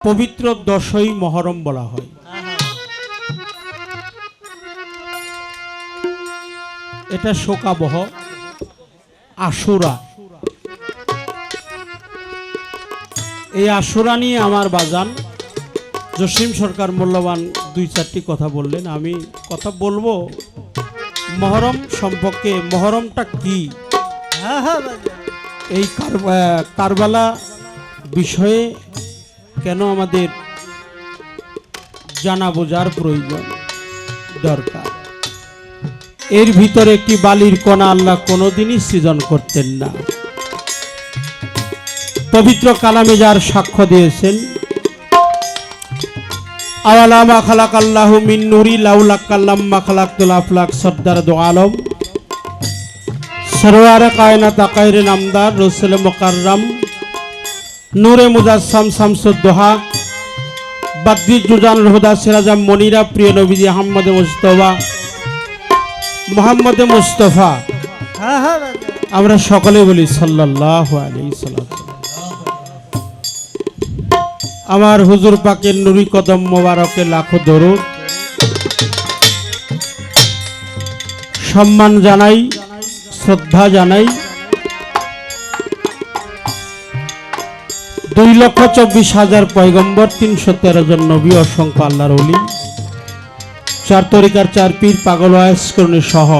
পবিত্র 10ই মহরম বলা হয়। এটা শোকাবহ আশুরা। এই আশুরা নিয়ে আমার বাজান জসিম সরকার মূল্যবান 2-4টি কথা বললেন। আমি কথা বলবো মহরম সম্পর্কে। মহরমটা কি, এই কারবালা বিষয়ে কেন আমাদের জানা বোঝার প্রয়োজন দরকার। এর ভিতরে একটি বালির কণা আল্লাহ কোনোদিনই সৃজন করতেন না। পবিত্র কালামে যার সাক্ষ্য দিয়েছেন, আওয়ালামা খালাকাল্লাহু মিন নূরি লাউলা কাল্লাম্মা খালাকতুল আফলাক সরদার দো আলম সরওয়ার কায়নাত আকাইরে নামদার রসুল মুকাররম নূরে মুজাসসাম শামসুদ্দোহা বাদ্রি জুজান হুদা সিরাজাম মনিরা প্রিয় নবীজি মুহাম্মদ মুস্তাফা আমরা সকলে বলি সাল্লাল্লাহু আলাইহি সাল্লাম। আমার হুজুর পাকের নুরি কদম মোবারকে লাখো দরুদ। সম্মান জানাই, শ্রদ্ধা জানাই 2,24,000 পয়গম্বর, 313 জন নবী, অসংখ্য আল্লাহর ওলি, 4 তরিকার 4 পীর, পাগল ওয়াইস করণী সহ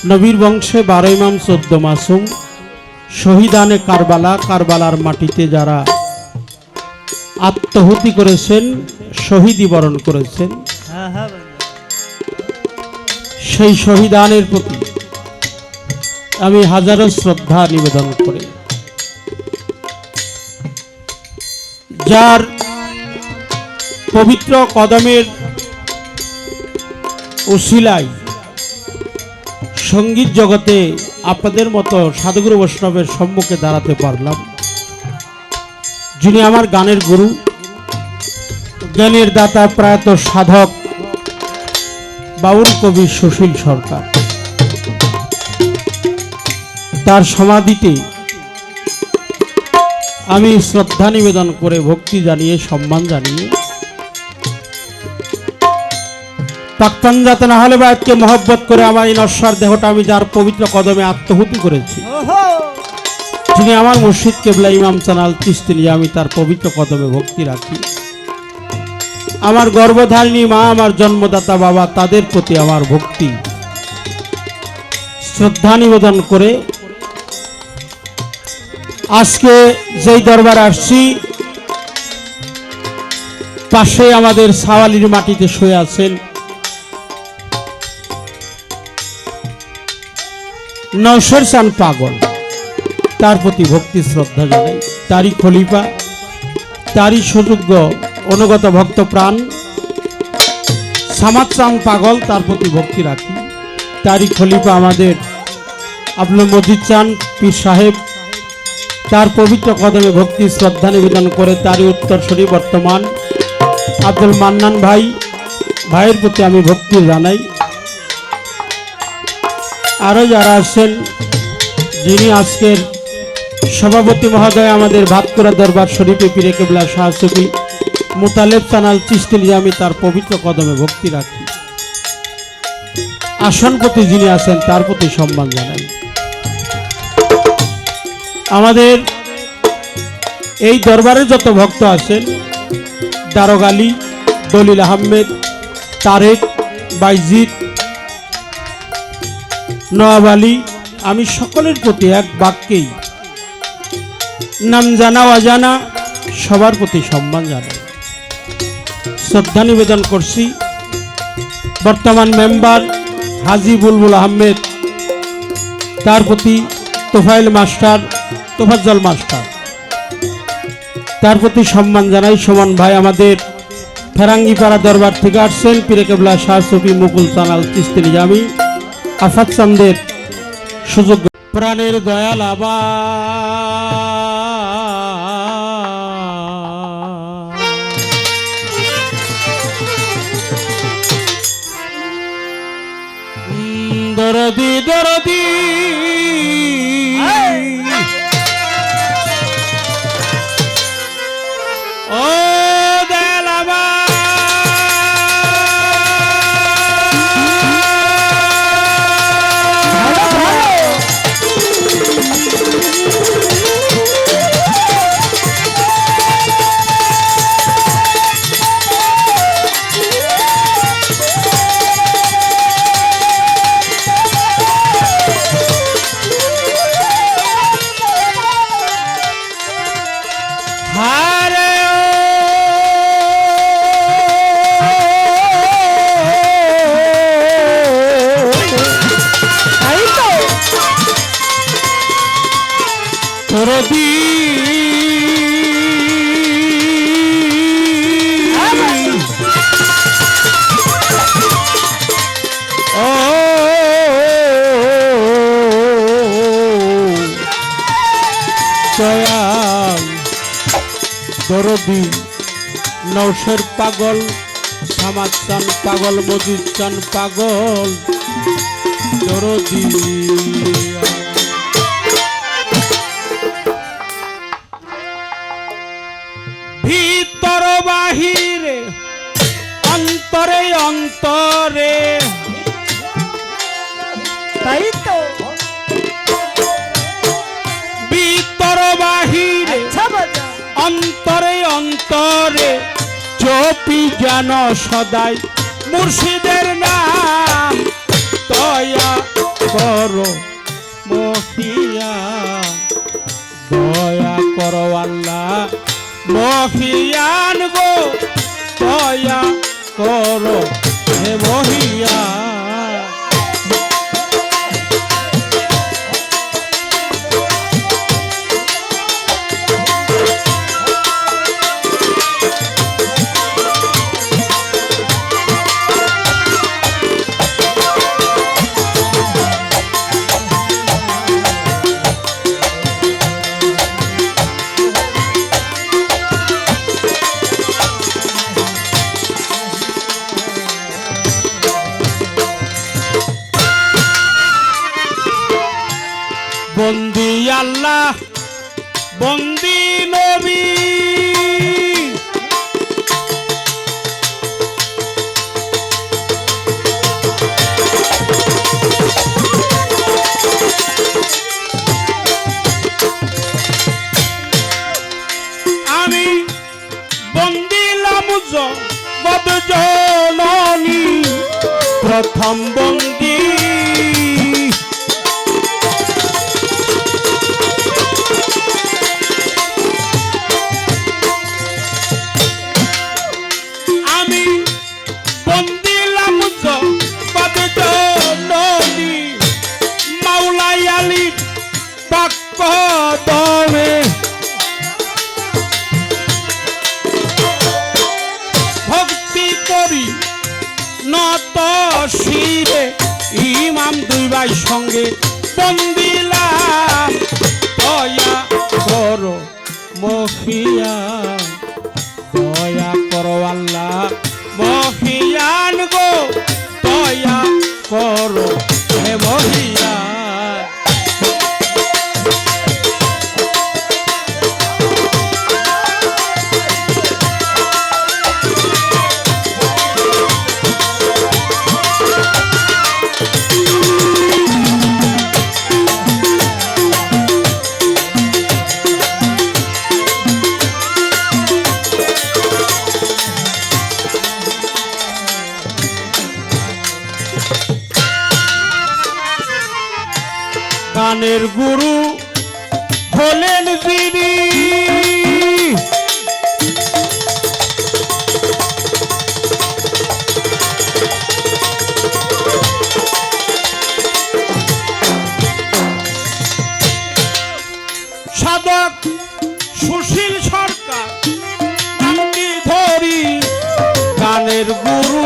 নবীর বংশে 12 ইমাম, 14 মাসুম, শহীদানে কারবালা, কারবালার মাটিতে যারা আত্মহুতি করেছেন, শহীদি বরণ করেছেন, সেই শহীদানের প্রতি আমি হাজারো শ্রদ্ধা নিবেদন করি। যার পবিত্র কদমের উসিলায় সঙ্গীত জগতে আপনাদের মতো সাধুগুরু বৈষ্ণবের সম্মুখে দাঁড়াতে পারলাম। যিনি আমার গানের গুরু, জ্ঞানের দাতা, প্রয়াত সাধক বাউল কবি সুশীল সরকার, তার সমাধিতে আমি শ্রদ্ধা নিবেদন করে, ভক্তি জানিয়ে, সম্মান জানিয়ে, পাক্তান যাতে না হলে বা আজকে মহব্বত করে আমার এই নশ্বর দেহটা আমি যার পবিত্র কদমে আত্মহুতি করেছি, যিনি আমার মুর্শিদ কেবলা ইমাম চানাল চিশতি, আমি তার পবিত্র কদমে ভক্তি রাখি। আমার গর্ভধারিণী মা, আমার জন্মদাতা বাবা, তাদের প্রতি আমার ভক্তি শ্রদ্ধা নিবেদন করে আজকে যেই দরবার আসছি, পাশে আমাদের সাওয়ালির মাটিতে শুয়ে আছেন নওশর চান পাগল, তার প্রতি ভক্তি শ্রদ্ধা জানাই। তারই খলিফা, তারই সুযোগ্য অনুগত ভক্ত প্রাণ সামাদ চান পাগল, তার প্রতি ভক্তি রাখি। তারই খলিফা আমাদের আব্দুল মজিদ চান পীর সাহেব, তার পবিত্র কদমে ভক্তি শ্রদ্ধা নিবেদন করে তারই উত্তরসূরি বর্তমান আব্দুল মান্নান ভাইয়ের প্রতি আমি ভক্তি জানাই। আরও যারা আছেন, যিনি আজকের সভাপতি মহোদয় আমাদের ভাতকুড়া দরবার শরীফে পীরে কেবলা শাহ সুফি মুতালেব চানাল চিশতি, আমি তার পবিত্র কদমে ভক্তি রাখি। আসনপতি যিনি আছেন, তার প্রতি সম্মান জানাই। আমাদের এই দরবারে যত ভক্ত আছেন, দারোগ আলী, দলিল আহমেদ, তারেক, বাইজিদ, নওয়াব আলী, আমি সকলের প্রতি এক বাক্যেই নাম জানা অজানা সবার প্রতি সম্মান জানাই, শ্রদ্ধা নিবেদন করছি। বর্তমান মেম্বার হাজি বুলবুল আহমেদ, তার প্রতি তোফাইল মাস্টার, তোফাজ্জল মাস্টার, তার প্রতি সম্মান জানাই। সুমন ভাই আমাদের ফেরাঙ্গিপাড়া দরবার থেকে আসছেন, পীরে কেবলা শাহ সুফি মুকুল চানাল চিশতি নিজামি আফাত চান্দের সুযোগ। প্রাণের দয়াল আবা দরদি দরদি ও নৌসের পাগল, সামাচান পাগল, মধুচান পাগল, দরদি ভিতর বাহিরে অন্তরে অন্তরে, তাই তো ভিতর বাহিরে অন্তরে অন্তরে চপি যেন সদাই মুর্শিদের নাম। দয়া করো মহিয়া, দয়া করো আল্লাহ মহিয়ান গো, দয়া করো হে মহিয়া। বন্দি আল্লাহ বন্দি নবী, আমি বন্দিলাম জগৎ জননী, প্রথম বন্দী দমে ভক্তি করি নত শিরে, ইমাম দুই ভাই সঙ্গে বন্দিলাম। দয়া করো মহিয়া, দয়া করো আল্লাহ মহিয়ান গো, দয়া করো হে মহিয়া। গানের গুরু হলেন যিনি, সাধক সুশীল সরকার নামটি ধরি গানের গুরু।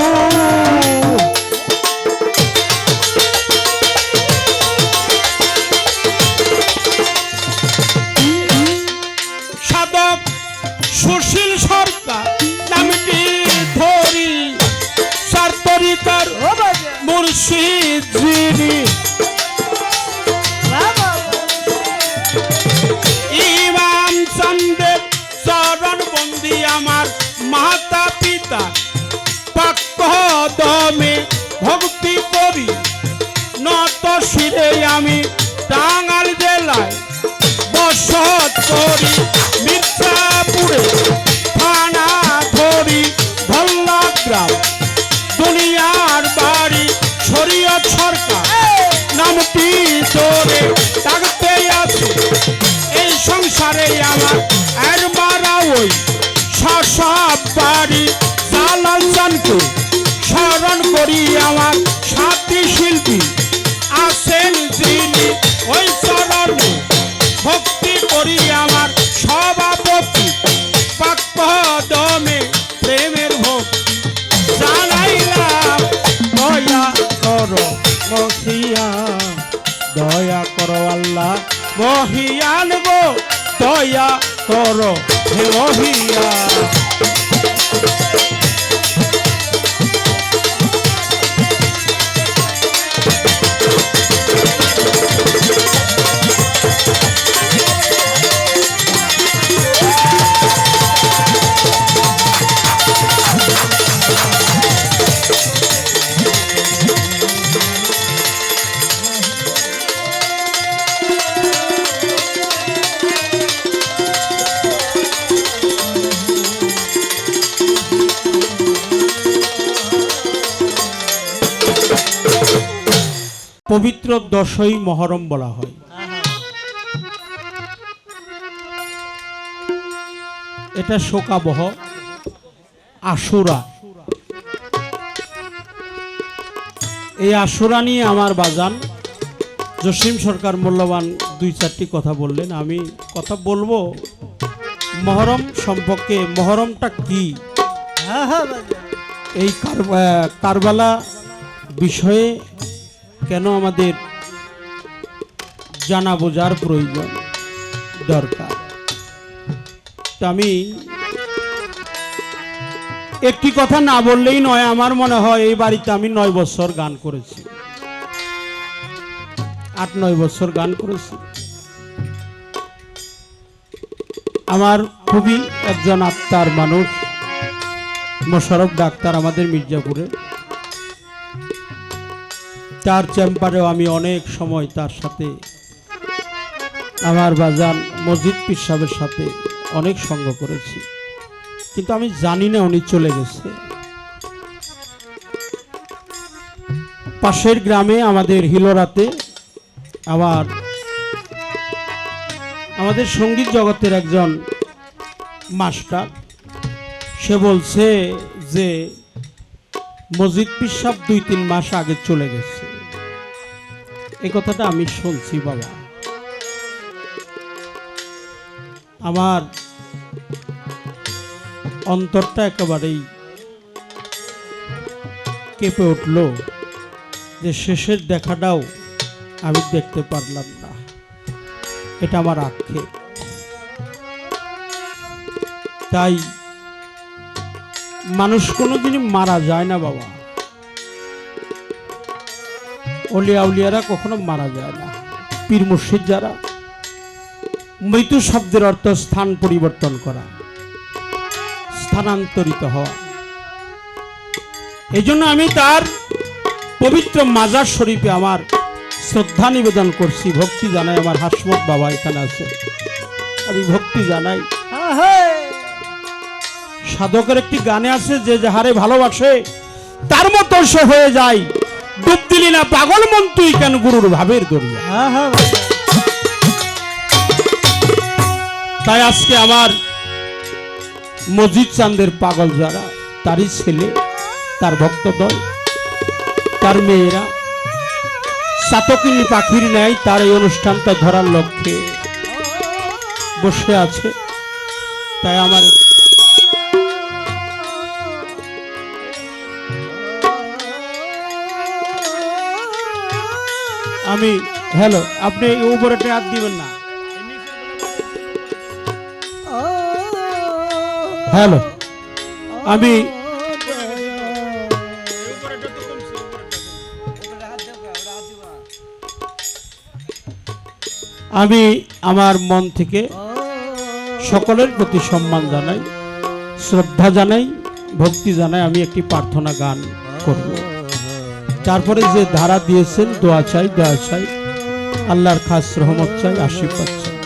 সুশীল সরকার নামটি ধরি সার্তরিকার মুর্শিদ যিনি, ইমাম চন্দ্রের চরণ বন্দি আমার মাতা পিতা, পাকদমে ভক্তি করি নত শিরে, আমি টাঙ্গাইল জেলায় বসত করি, মির্জাপুরে থানা ধরি, ভল্লা গ্রাম দুনিয়ার বাড়ি, শরীয়ত সরকার নামটি ধরে ডাকতে আছে এই সংসারে আমার। এর মারা ওই সব বাড়ি, জালাল চানকে স্মরণ করি আমার সাথী শিল্পী আছেন যিনি, ওই চরণে ভক্তি করি আমার সভাপতি, পাকদমে প্রেমের ভক্তি জানাইলাম। দয়া করো মহিয়া, দয়া করো আল্লাহ মহিয়ান গো, দয়া করো হে মহিয়া। পবিত্র 10ই মহরম বলা হয়। এটা শোকাবহ আশুরা। এই আশুরা নিয়ে আমার বাজান জসিম সরকার মূল্যবান 2-4টি কথা বললেন। আমি কথা বলবো মহরম সম্পর্কে। মহরমটা কি, এই কারবালা বিষয়ে কেন আমাদের জানা বোঝার প্রয়োজন দরকার। তো আমি একটি কথা না বললেই নয়। আমার মনে হয় এই বাড়িতে আমি 9 বছর গান করেছি, 8-9 বছর গান করেছি। আমার খুবই একজন আত্মার মানুষ মোশারফ ডাক্তার আমাদের মির্জাপুরে। তার চেম্বারেও আমি অনেক সময় তার সাথে, আমার বাজান মসজিদ পীর সাহেবের সাথে অনেক সঙ্গ করেছি, কিন্তু আমি জানি না উনি চলে গেছে। পাশের গ্রামে আমাদের হিলোরাতে আমাদের সঙ্গীত জগতের একজন মাস্টার, সে বলছে যে মসজিদ পীর সাহেব 2-3 মাস আগে চলে গেছে। এই কথাটা আমি শুনছি বাবা। আমার অন্তরটা একেবারেই কেঁপে উঠল যে শেষের দেখাটাও আমি দেখতে পারলাম না। এটা আমার আক্ষেপ। তাই মানুষ কোনোদিনই মারা যায় না বাবা। ওলিয়া উলিয়ারা কখনো মারা যায় না। পীর মুর্শিদ যারা, মৃত্যু শব্দের অর্থ স্থান পরিবর্তন করা, স্থানান্তরিত হওয়া। এই জন্য আমি তার পবিত্র মাজার শরীফে আমার শ্রদ্ধা নিবেদন করছি, ভক্তি জানাই। আমার হাসমত বাবা এখানে আছে, আমি ভক্তি জানাই। সাধকের একটি গানে আছে, যে যাহারে ভালোবাসে তার মতো সে হয়ে যায়, ডুব দিলি না পাগল মন তুই কেন গুরুর ভাবের দরিয়া। তাই আজকে আমার মজিদ চাঁদের পাগল যারা, তারই ছেলে, তার ভক্তদল, তার মেয়েরা চাতকিনী পাখির ন্যায় তার এই অনুষ্ঠানটা ধরার লক্ষ্যে বসে আছে। তাই আমার আমি হ্যালো, আপনি উপরে হাত দিবেন না। হ্যালো, আমি আমার মন থেকে সকলের প্রতি সম্মান জানাই, শ্রদ্ধা জানাই, ভক্তি জানাই। আমি একটি প্রার্থনা গান করব। তারপরে যে ধারা দিয়েছেন, দোয়া চাই, দোয়া চাই, আল্লাহর খাস রহমত চাই, আশীর্বাদ চাই।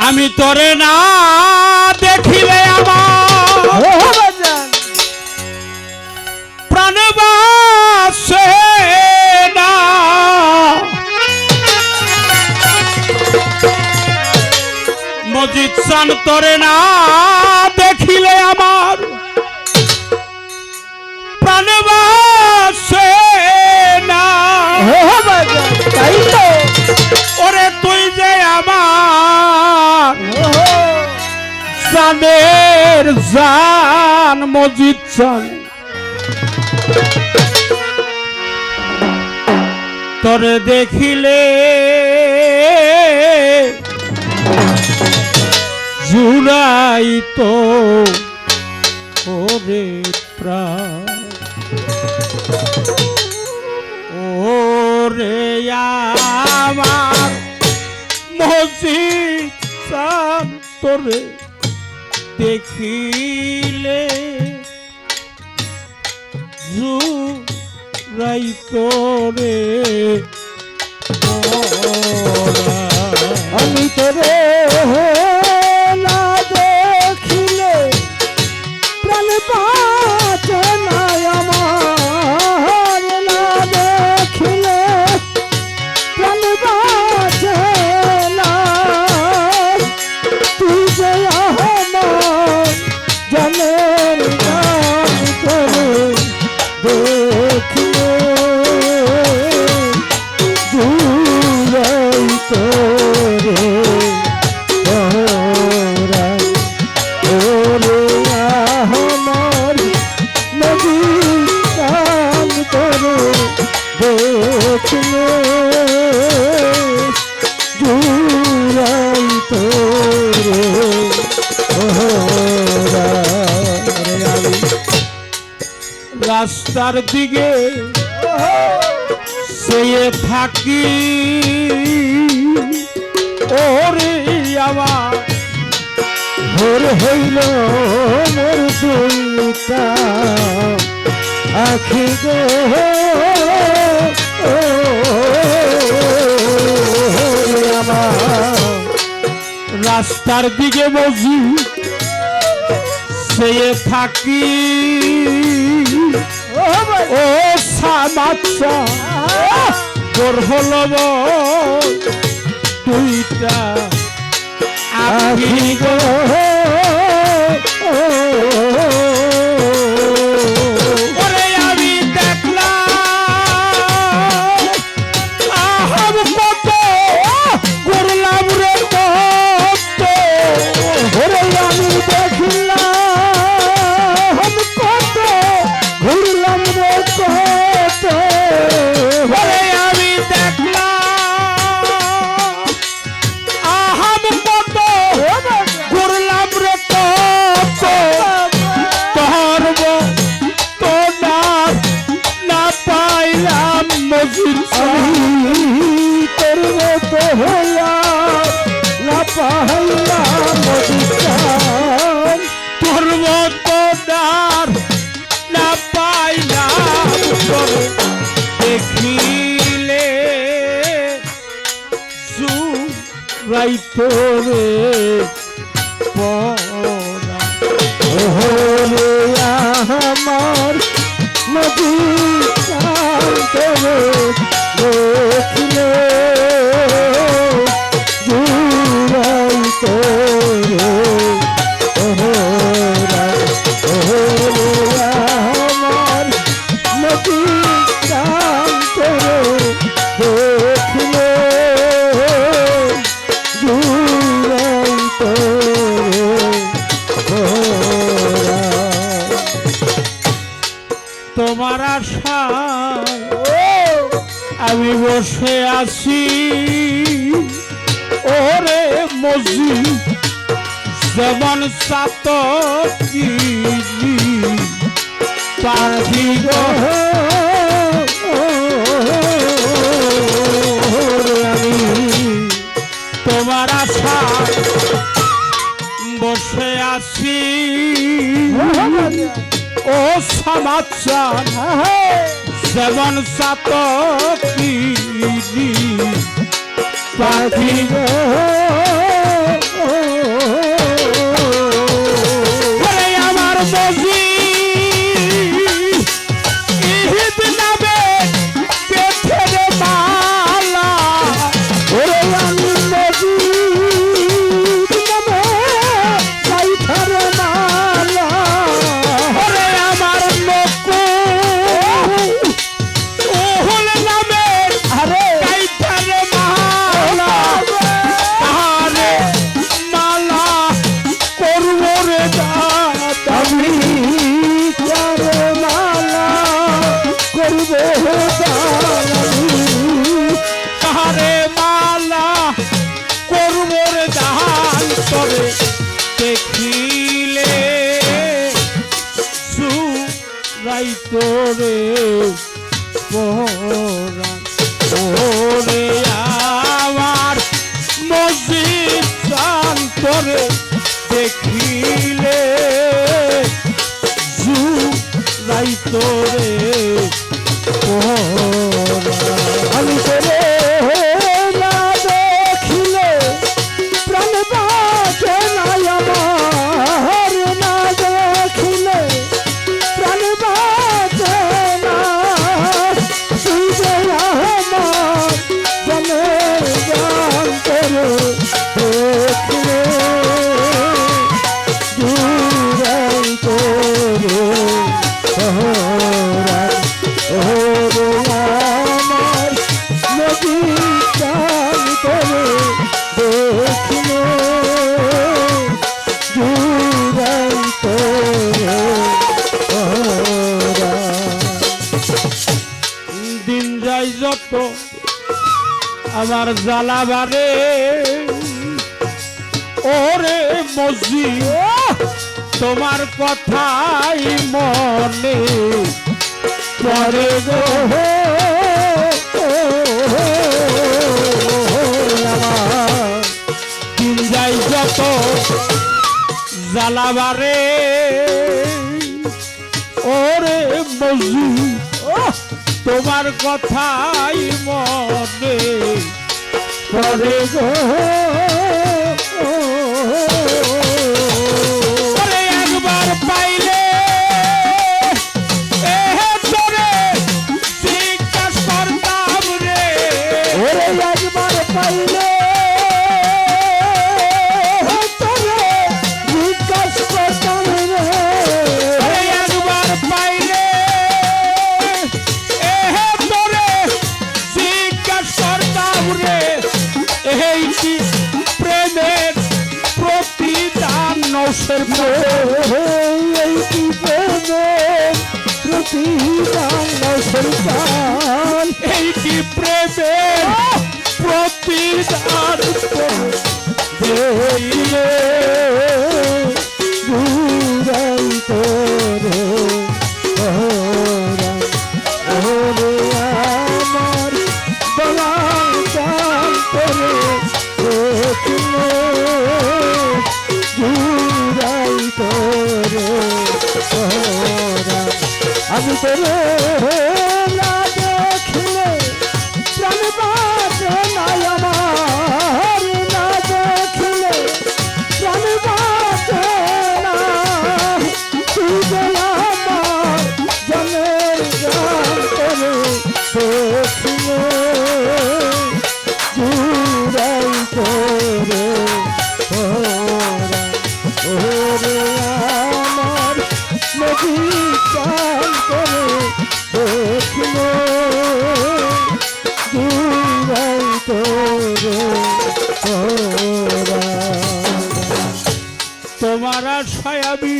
আমি তোরে না দেখিলে আমার প্রাণ বাসে না, মজিদ চান তোরে না দেখিলে আমার প্রাণ বাসে না। ওরে তুই যে আমার জানের জান, মজিদ চান তোরে দেখিলে জুড়াই তো ওরে প্রাণ। ওরে আমার মজিদ চান তোরে দেখিলে জুড়াই তোরে, আমি তোরে না দেখিলে প্রাণ বাঁচে না রাস্তার দিকে চেয়ে থাকি ওরে আমার ভোর হইল মোর দুইটা আখি গো রাস্তার দিকে বসি চেয়ে থাকি ও সামাচ্ছা তোর হলো দুইটা আখি গো ওরে আমি দেখলাম আহাম কত করলাম রে কত ওরে আমি দেখলাম কত ঘুরলাম রে কত ওরে আমি দেখলাম আহাম কত করলাম রে কত ধর্ম তো না পাইলাম মজির তোর মতো হইয়া না পাইলাম মজিদার ধর্ম তো না পাইলাম তোরে দেখিলে রাইতরে পড়া ওরে আমার মজিদার দেখলে জুড়াই তোরে আমার মজিদার দেখলে জুড়াই তোরে তোমার আশায় আমি বসে আছি ওরে মজি যেমন চাতকি পাখি গো আমি তোমার আশায় বসে আছি ও সমাচার যেমন সাতকি পাখি আমার মজি ঈদ নামে পেটের মালা ওরে আমি মজি নামে সাইথার মালা ওরে আমার নকু ওহল নামে আরে কাইটার মালা তাহারে মালা করব রে দাদা আমি কার মালা করব তাহারে মালা করব রে দান তবে দেখিলে সুরাইতরে পরাণ ওরে আমার মসজিদ শান্তরে দেখিলে সুরাইতরে পরাণ আমি তোরে না দেখিলে প্রাণ বাঁচে না আমার না দেখিলে প্রাণ বাঁচে না তুই যে আমার জনের গান তোরে দেখলে দূরাই তোরে আমার নদী গান তোরে দেখলে দূরাই তোরে দিন যাই যত আমার জ্বালা বারে ওরে মজি তোমার কথাই মনে পরে গো আমার দিন যাই যত জ্বালাবারে ওরে বজি তোমার কথাই মনে পরে গো ওরে একবার পাইলে তোরে জিজ্ঞাস করতাম রে ওরে একবার পাইলে তোরে জিজ্ঞাস করতাম রে ওরে একবার পাইলে তোরে জিজ্ঞাস করতাম রে এই কি প্রেমের প্রতিদান নৌসের এই কি প্রেমের প্রতিদান সরকার এই কি প্রেমের প্রতিদান দেখিলে বুড়াই তোরে ওরে আমার বলাই চান তোরে দেখিলে বুড়াই তোরে আমি তোরে না দেখিলে প্রাণ বাঁচে নাই আমার না দেখিলে প্রাণ বাঁচে না তুই যে আমার জনের গান করে দেখিলে জুড়াই করে ওরে আমার নদী গান করে দেখিলে জুড়াই করে তোমার আশায় আমি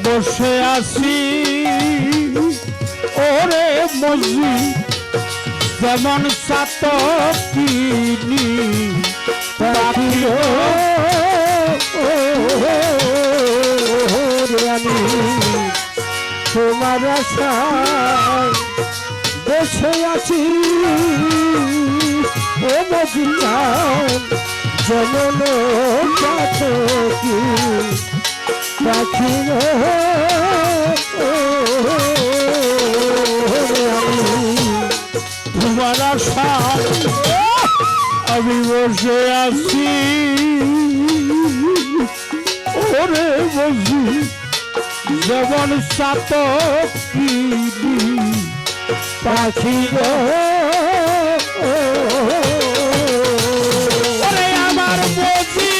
বসে আছি ওরে মজি যেমন সাতকিনি পাখিও আমি তোমার আশায় বসে আছি ও মদিনার যেমন কি পাখি তোমার আশায় আমি বসে আছি ওরে বসি যেমন সাতকিনি পাখি ওরে আমার বসি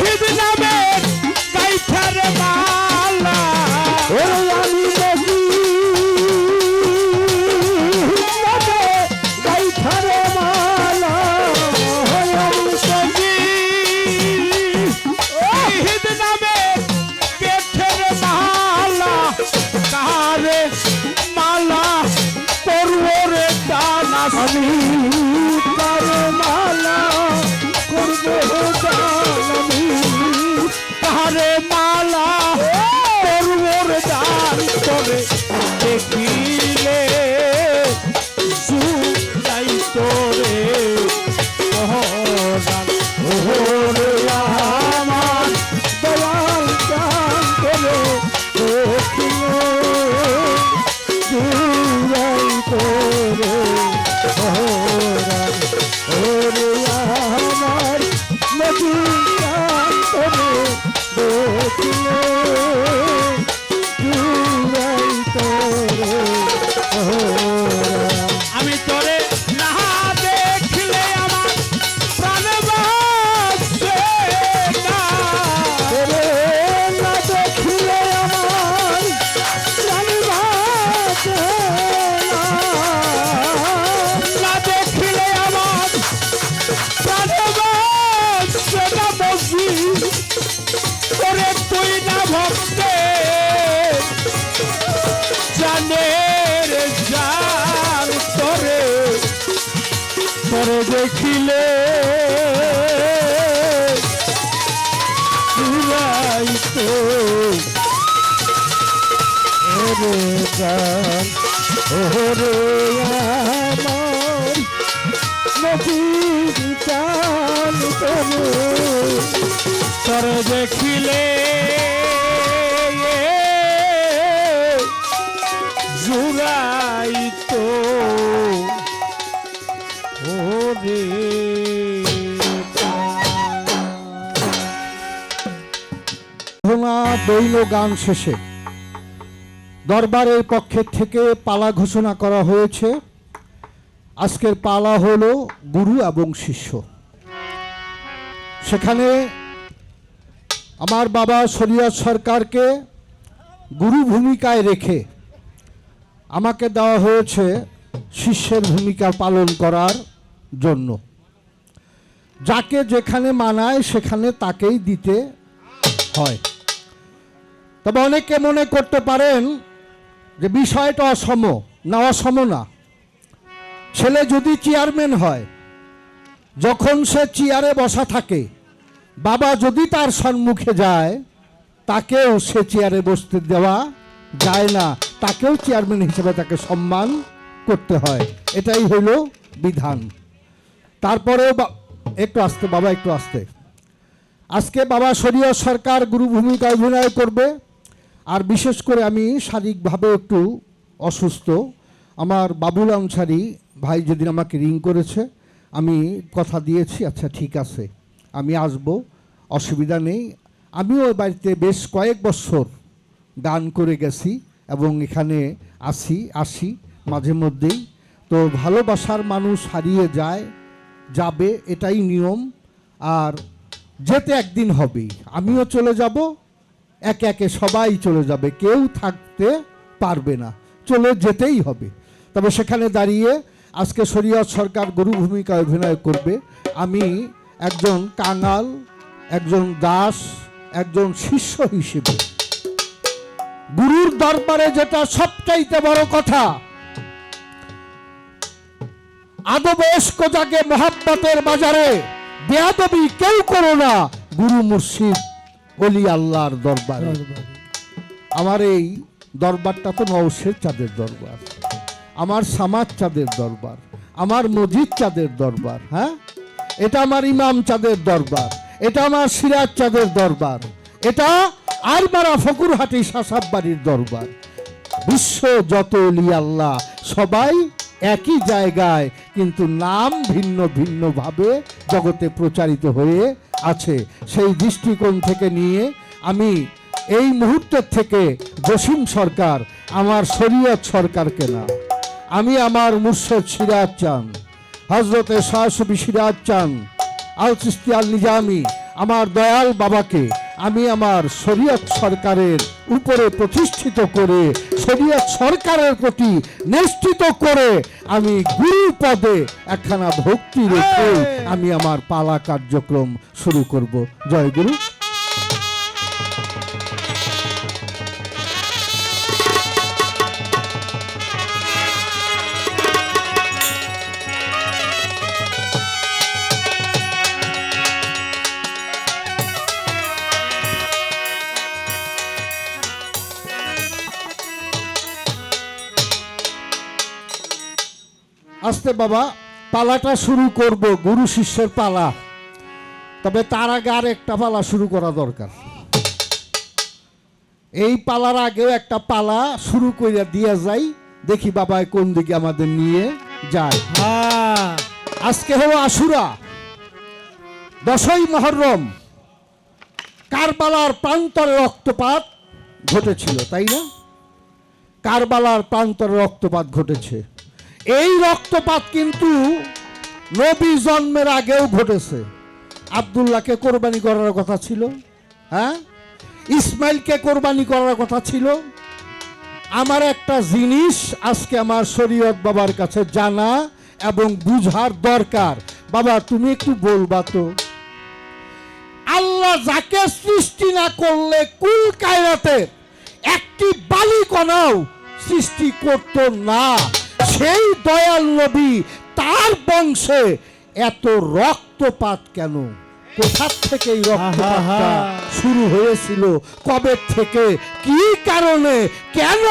ঈদ নামের গাইথার মালা ওরে আমি বসি গাইথারে মালা আমি বসি ঈদ নামের পেটের মালা কারে মালা করবো রে ডানা আমি তারে মালা করবো জানি কারে মালা করবো রে ডান করে দেখিলে সুনাই তোরে ওহরান ওরে আমার দয়াল চান করে দেখিলে জুড়াই তোরে ওরে আমার নদী চান করে দেখিলে জুড়াই তোরে আমি তোরে না দেখলে আমার প্রাণ বাঁচে না ওরে না দেখিলে আমার প্রাণ বাঁচে না। না দেখলে আমার প্রাণ বাঁচে না বসি ওরে তুই না ভক্তে জানে রে জান তোরে তোরে দেখিলে জুড়াই তো রে প্রাণ ওরে আমার নবীর প্রাণ তরে তরে দেখিলে জুড়াই তো ওরে ঘোষণা দৈল গান শেষে দরবারের পক্ষের থেকে পালা ঘোষণা করা হয়েছে। আজকের পালা হলো গুরু এবং শিষ্য। সেখানে আমার বাবা শরিয়ত সরকারকে গুরু ভূমিকায় রেখে আমাকে দেওয়া হয়েছে শিষ্যের ভূমিকা পালন করার জন্য। যাকে যেখানে মানায় সেখানে তাকেই দিতে হয়। তবে অনেকে মনে করতে পারেন যে বিষয়টা অসম, না অসম না। ছেলে যদি চেয়ারম্যান হয়, যখন সে চেয়ারে বসা থাকে, বাবা যদি তার সম্মুখে যায়, তাকেও সে চেয়ারে বসতে দেওয়া যায় না, তাকেও চেয়ারম্যান হিসেবে তাকে সম্মান করতে হয়। এটাই হইল বিধান। তারপরেও একটু আস্তে বাবা, একটু আস্তে। আজকে বাবা শরিয়ত সরকার গুরু ভূমিকা অভিনয় করবে। আর বিশেষ করে আমি শারীরিকভাবে একটু অসুস্থ। আমার বাবুল আনসারি ভাই যেদিন আমাকে রিং করেছে, আমি কথা দিয়েছি, আচ্ছা ঠিক আছে আমি আসব, অসুবিধা নেই। আমিও ওই বাড়িতে বেশ কয়েক বছর গান করে গেছি এবং এখানে আসি মাঝে মধ্যেই। তো ভালোবাসার মানুষ হারিয়ে যায়, যাবে, এটাই নিয়ম। আর যেতে একদিন হবেই, আমিও চলে যাব, একে একে সবাই চলে যাবে, কেউ থাকতে পারবে না, চলে যেতেই হবে। তবে সেখানে দাঁড়িয়ে আজকে শরিয়ত সরকার গুরু ভূমিকা অভিনয় করবে। আমি একজন কাঙাল, একজন দাস, একজন শিষ্য হিসেবে গুরুর দরবারে যেটা সবচাইতে বড় কথা, আদবয়স্ক যাকে মোহাব্বতের বাজারে বেয়াদবি কেউ করো না, গুরু মুর্শিদ ওলি আল্লাহর দরবার। আমার এই দরবারটা তো নওশের চাঁদের দরবার, আমার সামাদ চাঁদের দরবার, আমার মজিদ চাঁদের দরবার, হ্যাঁ, এটা আমার ইমাম চাঁদের দরবার, এটা আমার সিরাজ চাঁদের দরবার, এটা আরমারা ফকুরহাটি সাসাব বাড়ির দরবার। বিশ্ব যত ওলি আল্লাহ সবাই একই জায়গায়, কিন্তু নাম ভিন্ন ভিন্ন ভাবে জগতে প্রচারিত হয়ে আছে। সেই দৃষ্টিকোণ থেকে নিয়ে আমি এই মুহূর্তের থেকে জসিম সরকার আমার শরিয়ত সরকারকে না, আমি আমার মুর্শিদ সিরাজ চাঁদ, হজরতে শাহসুফি সিরাজ চাঁদ আল চিশতি আল নিজামি, আমার দয়াল বাবাকে আমি আমার শরিয়ত সরকারের উপরে প্রতিষ্ঠিত করে, শরিয়ত সরকারের প্রতি নিষ্ঠিত করে আমি গুরু পদে একখানা ভক্তি রেখে আমি আমার পালা কার্যক্রম শুরু করব। জয় গুরু। আস্তে বাবা, পালাটা শুরু করব, গুরু শিষ্যের পালা। তবে তার আগে আর একটা পালা শুরু করা দরকার। এই পালার আগেও একটা পালা শুরু করে দিয়ে যাই, দেখি বাবা কোন দিকে আমাদের নিয়ে যায়। আজকে হলো আশুরা, 10ই মুহররম। কারবালার প্রান্তরে রক্তপাত ঘটেছিল, তাই না? কারবালার প্রান্তরে রক্তপাত ঘটেছে। এই রক্তপাত কিন্তু নবী জন্মের আগেও ঘটেছে। আব্দুল্লাহকে কোরবানি করার কথা ছিল, হ্যাঁ, ইসমাইলকে কোরবানি করার কথা ছিল। আমার একটা জিনিস আজকে আমার শরীয়ত বাবার কাছে জানা এবং বুঝার দরকার। বাবা তুমি একটু বলবা তো, আল্লাহ যাকে সৃষ্টি না করলে কুল কায়নাতে একটি বালিকণাও সৃষ্টি করত না, সেই দয়াল নবী তার বংশে এত রক্তপাত কেন? কোথা থেকে এই রক্তপাতটা আহা। শুরু হয়েছিল, কবে থেকে, কি কারণে, কেন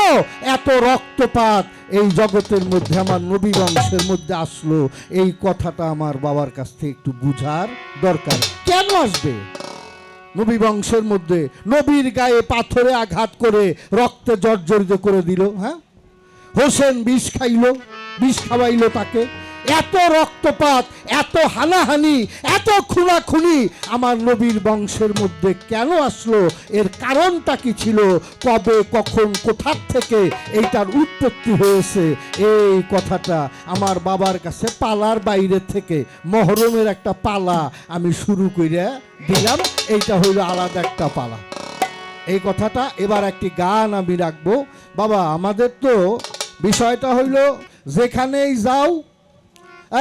এত রক্তপাত এই জগতের মধ্যে, আমার নবী বংশের মধ্যে আসলো, এই কথাটা আমার বাবার কাছ থেকে একটু বুঝার দরকার। কেন আসবে নবী বংশের মধ্যে? নবীর গায়ে পাথরে আঘাত করে রক্তে জর্জরিত করে দিল, হ্যাঁ? হোসেন বিষ খাইলো, বিষ খাওয়াইলো তাকে। এত রক্তপাত, এত হানাহানি, এত খুনাখুনি আমার নবীর বংশের মধ্যে কেন আসলো? এর কারণটা কি ছিল? কবে, কখন, কোথা থেকে এইটার উৎপত্তি হয়েছে? এই কথাটা আমার বাবার কাছে পালার বাইরে থেকে মহরমের একটা পালা আমি শুরু করে দিলাম। এইটা হইল আলাদা একটা পালা। এই কথাটা এবার একটি গান আমি রাখবো। বাবা, আমাদের তো বিষয়টা হইল যেখানেই যাও,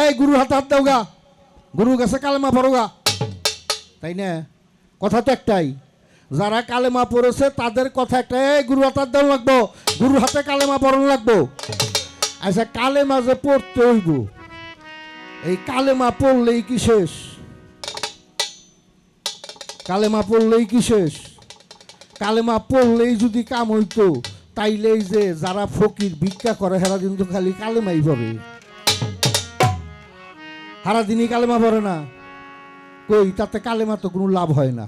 এই গুরুর হাতে হাত দাও গা, গুরুর কাছে কালেমা পড়ো গা, তাই না? কথা তো একটাই, যারা কালেমা পড়েছে তাদের কথা একটা, এই গুরুর হাতে হাত দেওয়া লাগবো, গুরুর হাতে কালেমা পড়ানো লাগবো। আচ্ছা, কালেমা যে পড়তে হইব, এই কালেমা পড়লেই কি শেষ? কালেমা পড়লেই কি শেষ? কালেমা পড়লেই যদি কাম হইতো, তাইলে এই যে যারা ফকির ভিক্ষা করে হেরা দিন তো খালি কালেমাই পড়ে, সারাদিনই কালেমা পড়ে না। কই, তাতে কালেমা তো কোনো লাভ হয় না।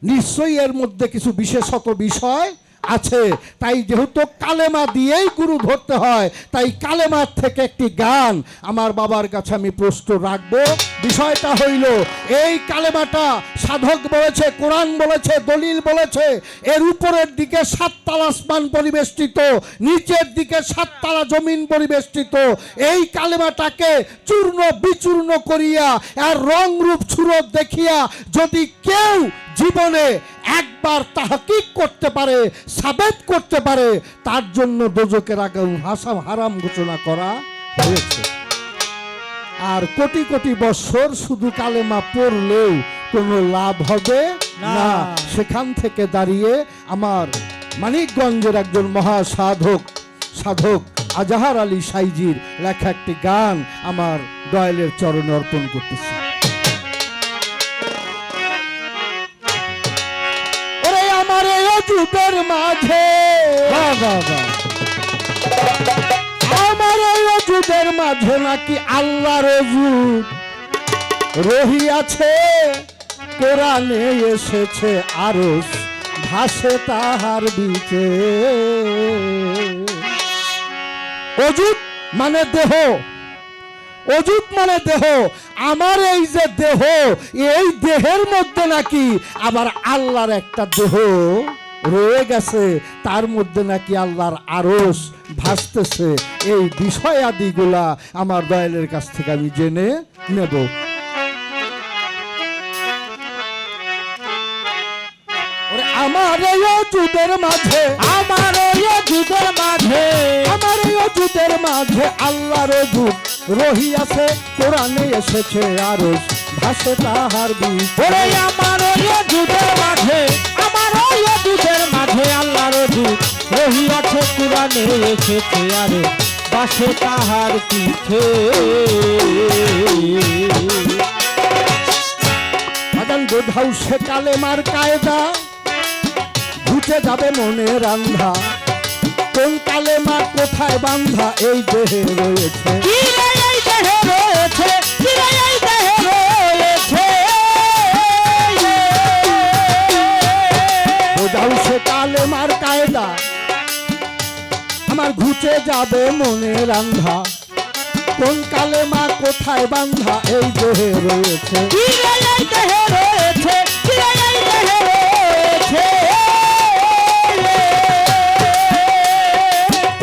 নিশ্চয়ই এর মধ্যে কিছু বিশেষত বিষয় আছে। তাই যেহেতু কালেমা দিয়েই গুরু ধরতে হয়, তাই কালেমার থেকে একটি গান আমার বাবার কাছে আমি প্রশ্ন রাখবো। বিষয়টা হইল, এই কালেমাটা সাধক বলেছে, কোরআন বলেছে, দলিল বলেছে, এর উপরের দিকে 7 তালা আসমান পরিবেষ্টিত, নিচের দিকে 7 তালা জমিন পরিবেষ্টিত। এই কালেমাটাকে চূর্ণ বিচূর্ণ করিয়া আর রং রূপ সুরত দেখিয়া যদি কেউ জীবনে একবার তাহকিক করতে পারে, সাবেত করতে পারে, তার জন্য দোজকের আগুন হারাম ঘোষণা করা হয়েছে। আর কোটি কোটি বছর শুধু কালেমা পড়লেও কোনো লাভ হবে না। সেখান থেকে দাঁড়িয়ে আমার মানিকগঞ্জের একজন সাধক আজাহার আলী সাইজির লেখা একটি গান আমার দয়ালের চরণে অর্পণ করতেছি। আমার এই অযুদের মাঝে, আমার এই অযুদের মাঝে নাকি আল্লাহর অযুদ রহিয়াছে, কোরআনে এসেছে আরশ, ভাসে তাহার বিচে। অযুদ মানে দেহ, অযুদ মানে দেহ। আমার এই যে দেহ, এই দেহের মধ্যে নাকি আবার আল্লাহর একটা দেহ রয়ে গেছে, তার মধ্যে নাকি আল্লাহর আরশ ভাসতেছে। এই বিষয়াদিগুলা আমার দয়ালের কাছ থেকে আমি জেনে নেব। আমার এই অযুদের মাঝে, আমার এই অযুদের মাঝে, আমার এই অযুদের মাঝে আল্লাহর অযুদ রহিয়াছে, কোরআনে এসেছে আরশ, ভাসে তাহার বিচে। আমার ওই অযুদের মাঝে, আমার ওই অযুদের মাঝে আল্লাহর অযুদ রহিয়াছে, কোরআনে এসেছে আরশ, ভাসে তাহার পিছে। বাজান বোঝাও সে কালেমার কায়দা, ঘুচে যাবে মনে রান্ধা, কোন কালেমা কোথায় বান্ধা এই দেহে রয়েছে, এই দেহে রয়েছে, এই দেহে রয়েছে। বোঝাও সে কালেমার কায়দা, আমার ঘুচে যাবে মনে রান্ধা, কোন কালেমা কোথায় বান্ধা এই দেহে রয়েছে, এই দেহে রয়েছে, এই দেহে রয়েছে।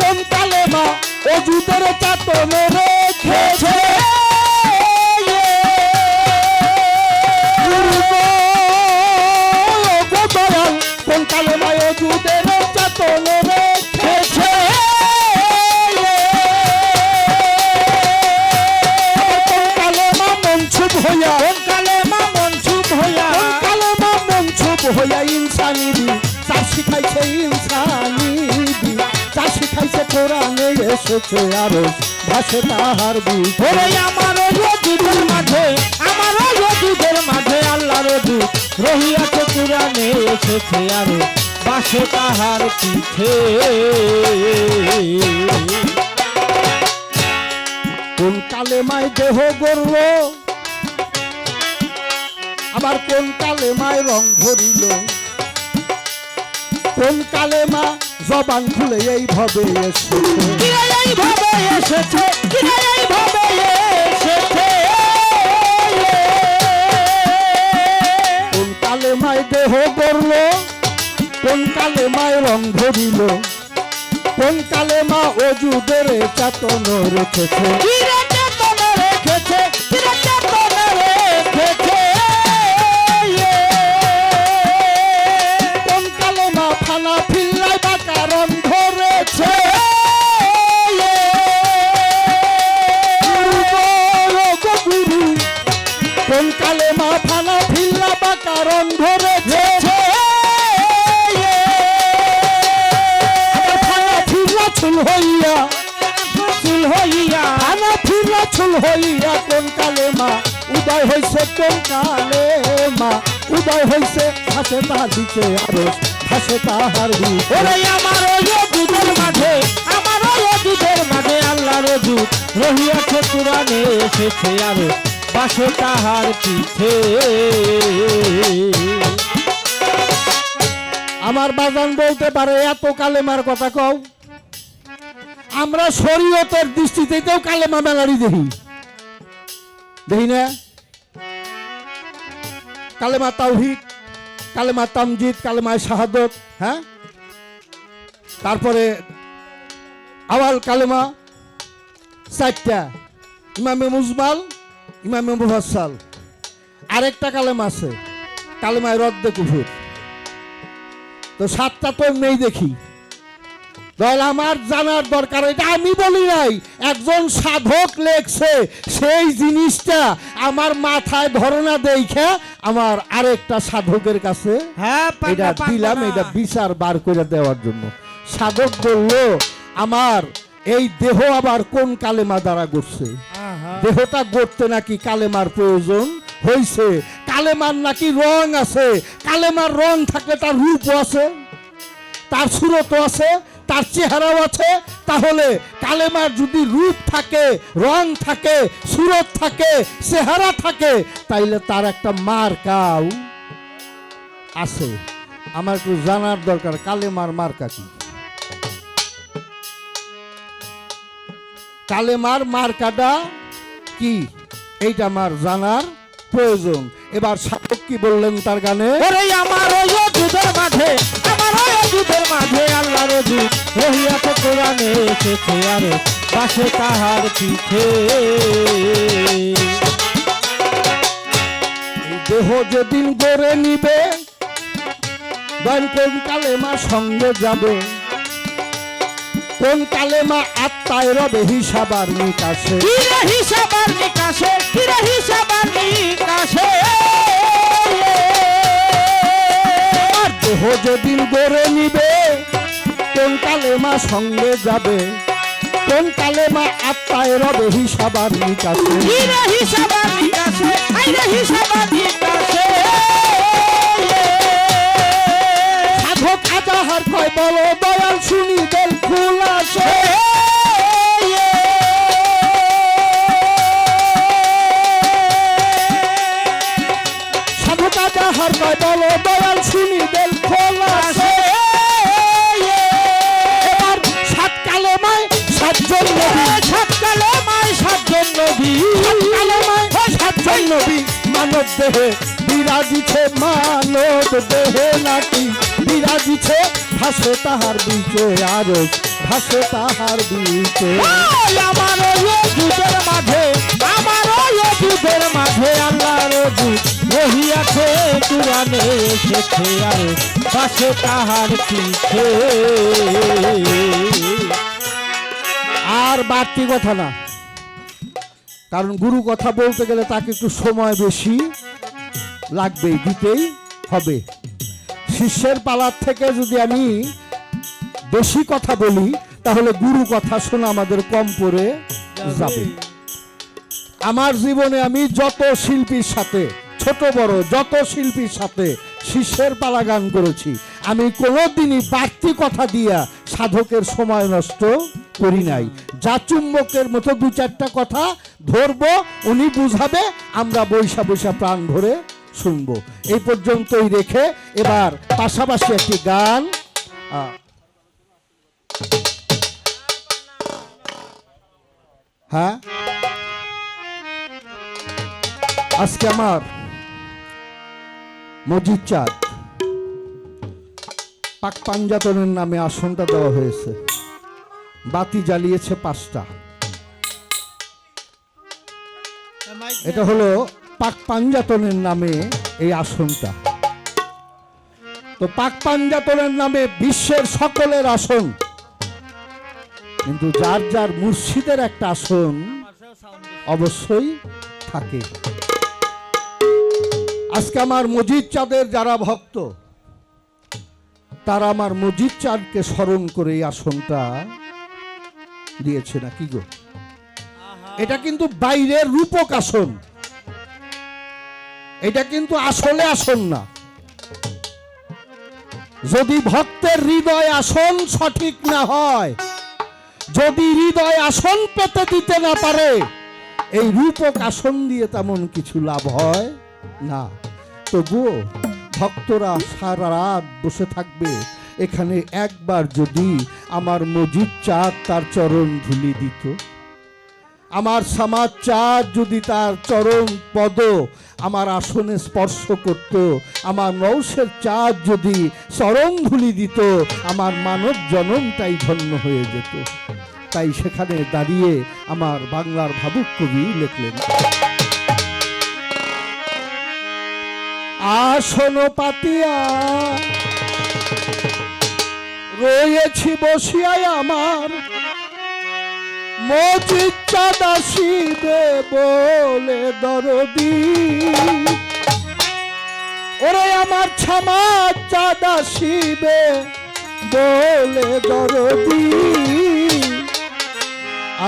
কোন কালেমা অযুদের চাতনে রেখেছে, কোন কালেমা অযুদের চাতনে রেখেছে। কোন কালেমা মনসুব হইয়া, কোন কালেমা মনসুব হইয়া, কোন কালেমা মনসুব হইয়া ইনসানিদি তার শিখাইছে, ইনসানিদি তার শিখাইছে, কোরআনে এসেছে আরশ, ভাসে তাহার বিচে। আমার ওই অযুদের মাঝে, আমার ওই অযুদের মাঝে এসেছে আরো বাসে তাহার পিছে। কোন কালেমায় দেহ গড়ল, আবার কোন কালেমায় রং ধরিল, কোন কালেমা জবান খুলে এইভাবে এসেছে, এইভাবে এসেছে, এইভাবে এসেছে। কোন কালেমায় দেহ গড়ল, কোন কালেমায় রং ধরিল, কোন কালেমা অজুদের চাতন রেখেছে, রেখেছে, রেখেছে। কোন কালেমা ফানা ফিল্লাই বা কারণ ধরেছে, গুরু কোন কালেমা ফানা ফিল্লা বা কারণ ধরেছে, ফানা ফিল্লা চুল হইয়া, চুল হইয়া, ফানা ফিল্লা চুল হইয়া কোন কালেমা উদয় হইছে, কোন কালেমা উদয় হইছে, হাসে তাহার দিকে আরো হাসে তাহার দিকে। ওরে আমার ওই দুধের মাঝে, আমার ওই দুধের মাঝে আল্লাহর দুধ রহিয়াছে, কোরআনে এসেছে আরো বাসে তাহার পিছে। আমার বাজান বলতে পারে এত কালেমার কথা কও, আমরা শরীয়তের দৃষ্টিতেও কালেমা মেলারি দেখি, দেখি না? কালেমা তাওহীদ, কালেমা তামজিদ, কালেমা শাহাদত, হ্যাঁ, তারপরে আওয়াল কালেমা চারটা, ইমামে মুজমাল, ইমামে মুফাসসাল, আরেকটা কালেমা আছে কালেমায় রদ্দে কুফর। তো সাতটা তো নেই দেখি, তাহলে আমার জানার দরকার। এটা আমি বলি নাই, একজন সাধক লেখছে, সেই জিনিসটা আমার মাথায় ধরনা দেখে আমার আরেকটা সাধকের কাছে হ্যাঁ, এটা দিলাম, এটা বিচার বার করে দেওয়ার জন্য। সাধক বলল আমার এই দেহ আবার কোন কালেমা দ্বারা গড়ছে, দেহটা গড়তে নাকি কালেমার প্রয়োজন হয়েছে, কালেমার নাকি রং আছে, কালেমার রং থাকলে তার রূপ আছে, তার সুরত আছে, তার চেহারাও আছে। তাহলে কালেমার যদি রূপ থাকে, রং থাকে, সুরত থাকে, চেহারা থাকে, তাইলে তার একটা মার্কাও আছে। আমার একটু জানার দরকার কালেমার মার্কা কি, কালেমার মার্কাটা কি, এইটা আমার জানার প্রয়োজন। এবার সাধক কি বললেন তার গানে, ওরে আমার ওই দুধের মাঝে, আমার ওই দুধের মাঝে আল্লাহর দুধ রহিয়াছে, কোরআনে এসেছে আরো বাসে তাহার পিছে। এই দেহ যেদিন গড়ে নিবে, কোন কালেমা সঙ্গে যাবে, কোন কালেমা আত্মায় রবে হিসাবার নিকাশে, হিসাবার নিকাশে, হিসাবার নিকাশে। আর দেহ যেদিন গড়ে নিবে, কোন কালেমা সঙ্গে যাবে, কোন কালেমা আত্মায় রবে হিসাবার নিকাশে, হিসাবার নিকাশে, হিসাবার নিকাশে। সাধক আজাহার কয় বলো দয়াল শুনি দেল খুলাসে, সাধক আজাহার কয় বলো দয়াল শুনি দেল খুলাসে। এবার সাত কালেমায় সাতজন নবী, সাত কালেমায় সাতজন নবী, সাত কালেমায় সাতজন নবী মানব দেহে বিরাজিছে, মানব দেহে নাকি বিরাজিছে, ভাসে তাহার বিচে আরো ভাসে তাহার বিচে। আমার ওই দুধের মাঝে, আমার ওই দুধের মাঝে আল্লাহর দুধ রহিয়াছে, কোরআনে এসেছে আরো বাসে তাহার পিছে। আর বাড়তি কথা না, কারণ গুরু কথা বলতে গেলে তাকে একটু সময় বেশি লাগবেই, দিতেই হবে। শিষ্যের পালার থেকে যদি আমি বেশি কথা বলি তাহলে গুরু কথা শোনা আমাদের কম পড়ে যাবে। আমার জীবনে আমি যত শিল্পীর সাথে, ছোট বড় যত শিল্পীর সাথে শিষ্যের পালা গান করেছি। আমি কোনোদিনই বাড়তি কথা দিয়া সাধকের সময় নষ্ট করি নাই। যা চুম্বকের মতো দু চারটা কথা ধরবো, উনি বুঝাবে, আমরা বৈশা বৈশা প্রাণ ভরে শুনবো। এই পর্যন্তই রেখে এবার পাশাপাশি একটি গান। হ্যাঁ, আজকে আমার মজিদ চাঁদ পাক পাঞ্জাতনের নামে আসনটা দেওয়া হয়েছে। বাতি জ্বালিয়েছে 5টা। এটা হলো পাক পাঞ্জাতনের নামে এই আসনটা। তো পাক পাঞ্জাতনের নামে বিশ্বের সকলের আসন, কিন্তু যার যার মুর্শিদের একটা আসন অবশ্যই থাকে। আজকে আমার মজিদ চাঁদের যারা ভক্ত, তারা আমার মজিদ চাঁদকে স্মরণ করে এই আসনটা দিয়েছে না কি গো? এটা কিন্তু বাইরের রূপক আসন, এটা কিন্তু আসলে আসন না। যদি ভক্তের হৃদয় আসন সঠিক না হয়, যদি হৃদয় আসন পেতে দিতে না পারে, এই রূপক আসন দিয়ে তেমন কিছু লাভ হয় না। তবুও ভক্তরা সারা রাত বসে থাকবে এখানে, একবার যদি আমার মজিদ চাঁদ তার চরণ ধুলি দিত, আমার সামাদ চাঁদ যদি তার চরণ পদ আমার আসনে স্পর্শ করত, আমার নৌশের চাঁদ যদি চরণ ধুলি দিত, আমার মানব জনমটাই ধন্য হয়ে যেত। তাই সেখানে দাঁড়িয়ে আমার বাংলার ভাবুক কবি লিখলেন, আসন পাতিয়া রয়েছি বসিয়ায় আমার মজিদ চাঁদ আসিবে বলে দরদি। ওরে আমার ছামাদ চাঁদ আসিবে বলে দরদি,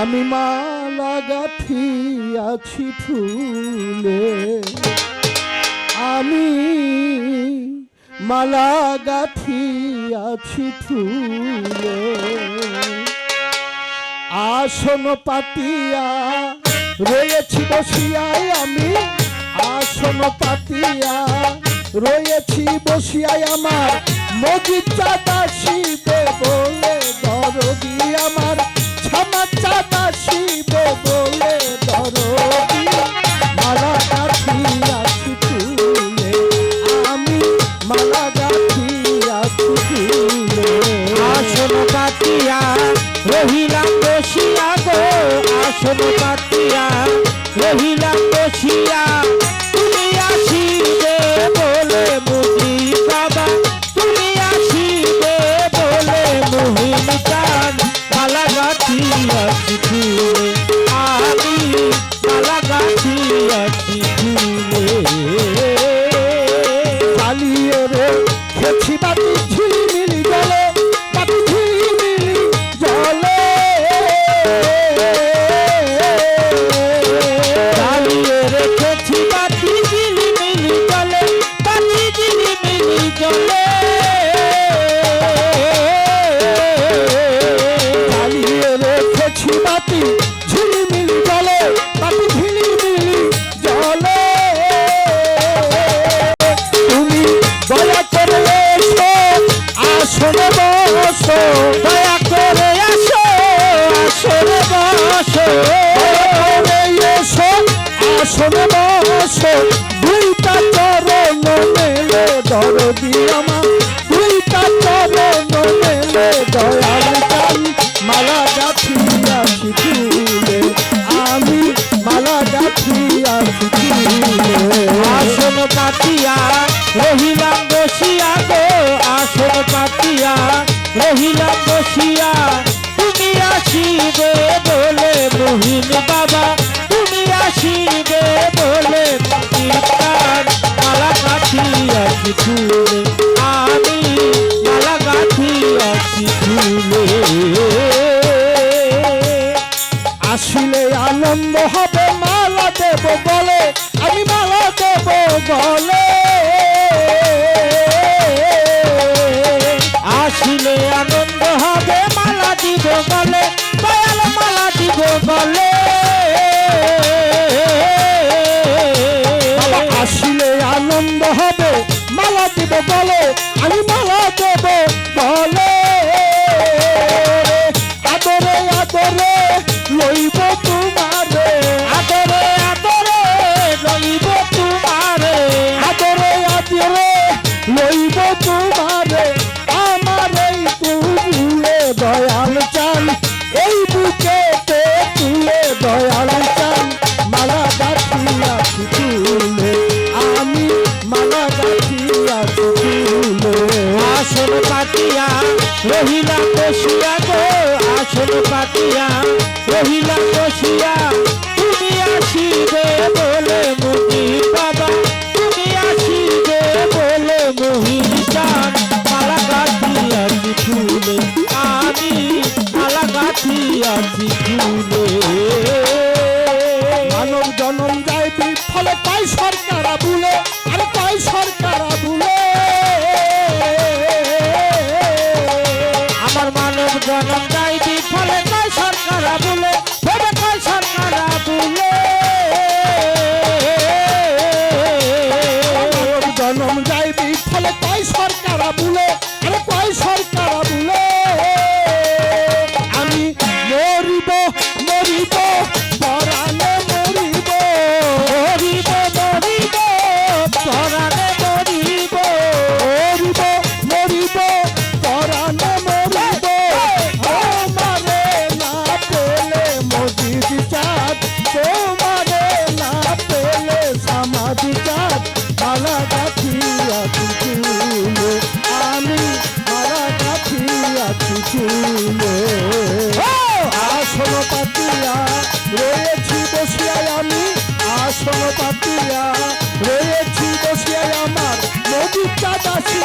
আমি মালা গাঁথিয়াছি ফুলে, আমি মালা গাঁথিয়াছি ফুলে। আসন পাতিয়া রয়েছি বসিয়ায় আমি, আসন পাতিয়া রয়েছি বসিয়ায় আমার মজিদ চাঁদ আসিবে বলে দরদি, আমার ছামাদ চাঁদ আসিবে বলে দরদি, মালা গাঁথিয়াছি ফুলে, আমি মালা গাঁথিয়াছি ফুলে। আসন পাতিয়া রহিলাম বসিয়া গো, আসন পাতিয়া রহিলাম বসিয়া, তুমি আসিবে বলে মজিদ বাবা, তুমি আসিবে বলে মহিন চাঁদ, মালা গাঁথিয়াছি ফুলে, আমি মালা গাঁথিয়াছি ফুলে। চালিয়ে রে খেছি বাতি ঝিলিমিলি জলে, বাতি ঝিলিমিলি জলে, চালিয়ে রেখেছি বাতি ঝিলিমিলি জলে, বাতি ঝিলিমিলি জলে, চালিয়ে রেখেছি বাতি ঝিলিমিলি জলে, বাতি ঝিলিমিলি জলে। তুমি দয়া করে এসো আসনে বসো, দয়া করে আসো আসরে বসো, দয়া করে এসো আসনে বসো, দুইটা চরণ মেলে দরদি আমার, দুইটা চরণ মেলে দয়াল চাই, মালা গাঁথিয়াছি ফুলে, আমি মালা গাঁথিয়াছি ফুলে। আসন পাতিয়া রহিলাম বসিয়া গো, আসন পাতিয়া রহিলাম বসিয়া, তুমি আসিবে বলে মহিন বাবা, তুমি আসিবে বলে মজিদ চাঁদ, মালা গাঁথিয়াছি ফুলে, আমি মালা গাঁথিয়াছি ফুলে। আসিলে আনন্দ হবে মালা দেব বলে, আমি মালা দেব বলে, দিব বলে, আমি মালা দেব বলে। আদরে আদরে লইব তোমারে, আদরে আদরে রইব তোমারে, আদরে আদরে লইব তোমারে। আমার এই তুলে দয়াল চান, এই বুকেতে তুলে দয়াল চান। মালা গাঁথিয়াছি তুলে, আমি মালা গাঁথিয়াছি তুলে। আসন পাতিয়া রহিলাম বসিয়া গো, আসন পাতিয়া রহিলাম বসিয়া। তুমি আসিবে বলে মুনির বাবা, তুমি আসিবে বলে মহির চান। মালা গাঁথিয়াছি ফুলে, আমি মালা গাঁথিয়াছি ফুলে। মানব জনম যায় বিফলে, পাই সরকার বুলে, আরে পাই সরকার বুলে। আমার মানব জনম যাই বিফলে, কয় সরকার বলে, ভেবে কয় সরকার বলে। মানব জনম যায় বিফলে, পাই সরকার বুলে, আরে পাই সরকার বুলে। আমি মরিব মরিব পরাণে মরিব, মরিব মরিব পরাণে মরিব, মরিব মরিব পরাণে মরিব। তোমারে না পেলে মসজিদ চাঁদ, তোমারে না পেলে সমাধি চাঁদ। মালা গাঁথিয়াছি চুলে, আমি মালা গাঁথিয়াছি চুলে। আসন পাতিয়া রয়েছি বসিয়ায় আমি, আসন পাতিয়া রয়েছি বসিয়ায় আমার নদীর চাঁদ আসি